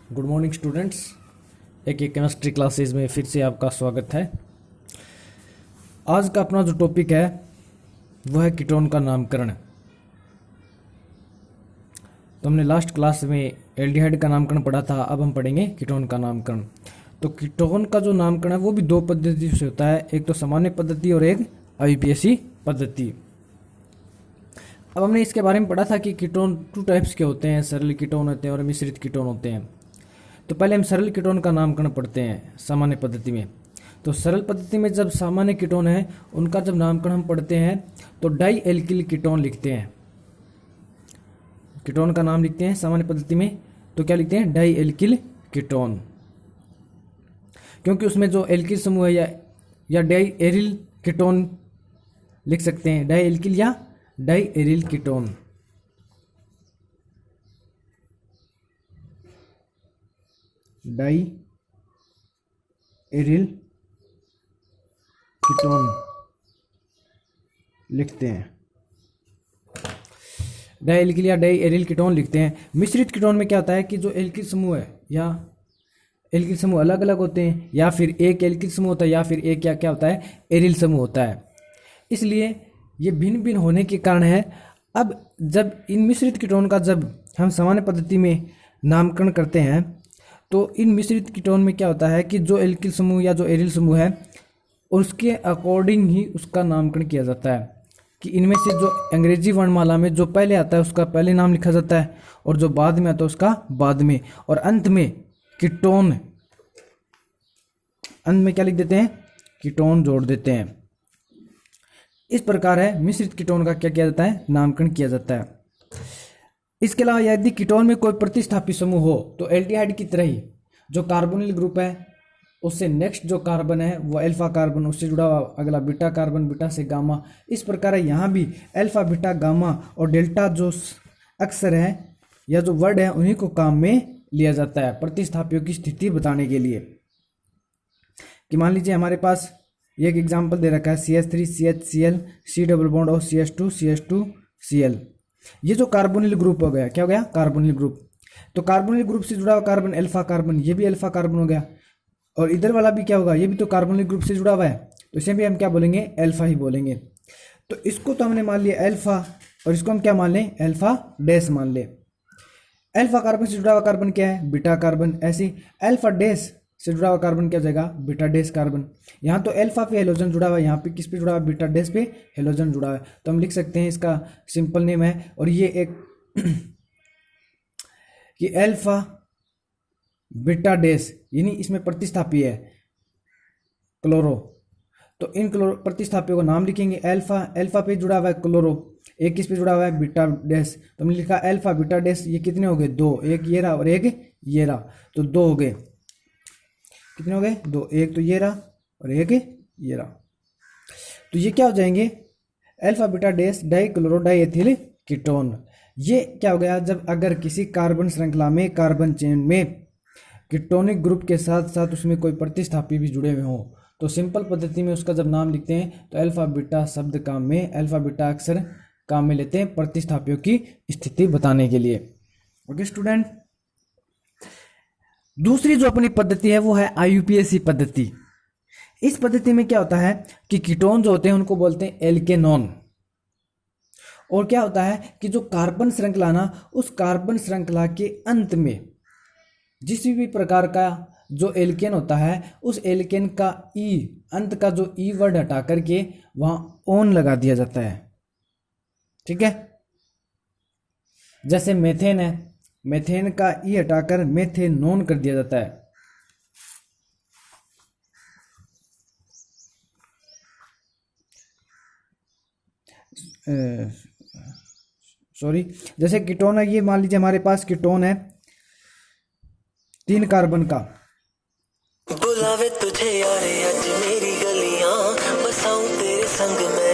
Good morning students, एक chemistry classes में फिर से आपका स्वागत है। आज का अपना जो टॉपिक है वह है कीटोन का नामकरण। तो हमने लास्ट क्लास में एल्डिहाइड का नामकरण पढ़ा था, अब हम पढ़ेंगे कीटोन का नामकरण। तो कीटोन का जो नामकरण है वो भी दो पद्धति से होता है, एक तो सामान्य पद्धति और एक आईयूपीएसी पद्धति। अब हमने इसके बारे में पढ़ा था कि कीटोन टू टाइप्स के होते हैं, सरल कीटोन होते हैं और मिश्रित कीटोन होते हैं। तो पहले हम सरल कीटोन का नामकरण पढ़ते हैं सामान्य पद्धति में। तो सरल पद्धति में जब सामान्य कीटोन है उनका जब नामकरण हम पढ़ते हैं तो डाई एल्किल कीटोन लिखते हैं। कीटोन का नाम लिखते हैं सामान्य पद्धति में तो क्या लिखते हैं, डाई एल्किल कीटोन, क्योंकि उसमें जो एल्किल समूह है या डाई एरिल कीटोन लिख सकते हैं, डाई एल्किल या diaryl ketone. Diaryl ketone लिखते हैं, डाई एल्किल या डाई एरिल कीटोन लिखते हैं। मिश्रित कीटोन में क्या होता है कि जो एल्किल समूह है या एल्किल समूह अलग अलग होते हैं, या फिर एक एल्किल समूह होता है या फिर एक क्या होता है, एरिल समूह होता है। इसलिए ये भिन्न भिन्न होने के कारण है। अब जब इन मिश्रित कीटोन का जब हम सामान्य पद्धति में नामकरण करते हैं तो इन मिश्रित कीटोन में क्या होता है कि जो एल्किल समूह या जो एरिल समूह है उसके अकॉर्डिंग ही उसका नामकरण किया जाता है, कि इनमें से जो अंग्रेजी वर्णमाला में जो पहले आता है उसका पहले नाम लिखा जाता है और जो बाद में आता है उसका बाद में, और अंत में कीटोन, अंत में क्या लिख देते हैं, कीटोन जोड़ देते हैं। इस प्रकार है मिश्रित कीटोन का क्या किया जाता है, नामकरण किया जाता है। इसके अलावा यदि कीटोन में कोई प्रतिस्थापी समूह हो तो एल्डिहाइड की तरह ही जो कार्बोनिल ग्रुप है उससे नेक्स्ट जो कार्बन है वो अल्फा कार्बन, उससे जुड़ा हुआ अगला बीटा कार्बन, बीटा से गामा। इस प्रकार है यहाँ भी अल्फा, बीटा, गामा और डेल्टा जो अक्षर है या जो वर्ड है उन्हीं को काम में लिया जाता है प्रतिस्थापियों की स्थिति बताने के लिए। कि मान लीजिए हमारे पास एक एग्जाम्पल दे रखा है CH3 CHCl C double bond और CH2 CH2 Cl। ये जो कार्बोनिल ग्रुप हो गया, क्या हो गया, कार्बोनिल ग्रुप। तो कार्बोनिल ग्रुप से जुड़ा हुआ कार्बन अल्फा कार्बन, ये भी अल्फा कार्बन हो गया, और इधर वाला भी क्या होगा, ये भी तो कार्बोनिल ग्रुप से जुड़ा हुआ है, तो इसे भी हम क्या बोलेंगे, अल्फा ही बोलेंगे। तो इसको तो हमने मान लिया अल्फा, और इसको हम क्या मान लें, अल्फा डैश मान ले। अल्फा कार्बन से जुड़ा हुआ कार्बन क्या है, बीटा कार्बन। ऐसे अल्फा डैश से जुड़ा हुआ कार्बन क्या हो जाएगा, बीटा डैश कार्बन। यहाँ तो अल्फा पे हेलोजन जुड़ा हुआ है, यहाँ पे किस पे जुड़ा हुआ है, बीटा डैश पे हेलोजन जुड़ा हुआ है। तो हम लिख सकते हैं इसका सिंपल नेम है, और ये एक कि अल्फा बीटा डैश, यानी इसमें प्रतिस्थापी है क्लोरो। तो इन क्लोरो प्रतिस्थापियों का नाम लिखेंगे। अल्फा, अल्फा पे जुड़ा हुआ है क्लोरो, एक किस पे जुड़ा हुआ है, बीटा डैश। तो हमने लिखा अल्फा बीटा डैश, ये कितने हो गए, दो, एक ये रहा और एक ये रहा, तो दो हो गए। कितने हो गए, दो, एक तो ये रहा और एक ये रहा। तो ये क्या हो जाएंगे, alpha beta dash die chloro die ethyl ketone. ये क्या हो गया, जब अगर किसी कार्बन श्रृंखला में, कार्बन चेन में कीटोनिक ग्रुप के साथ साथ उसमें कोई प्रतिस्थापी भी जुड़े हुए हों तो सिंपल पद्धति में उसका जब नाम लिखते हैं तो अल्फा बीटा शब्द काम में, अल्फा बीटा अक्षर काम में लेते हैं प्रतिस्थापियों की स्थिति बताने के लिए। ओके स्टूडेंट, दूसरी जो अपनी पद्धति है वो है आईयूपीएसी पद्धति। इस पद्धति में क्या होता है कि कीटोन जो होते हैं उनको बोलते हैं एल्केनॉन, और क्या होता है कि जो कार्बन श्रृंखला ना, उस कार्बन श्रृंखला के अंत में जिस भी प्रकार का जो एल्केन होता है उस एल्केन का ई, अंत का जो ई वर्ड हटा करके वहां ओन लगा दिया जाता है। ठीक है, जैसे मेथेन है, मेथेन का ई हटाकर मेथेनोन कर दिया जाता है। सॉरी, जैसे कीटोन है, ये मान लीजिए हमारे पास कीटोन है 3 कार्बन का। बुलावे तुझे यारे आज मेरी गलियां, बसाऊं तेरे संग में।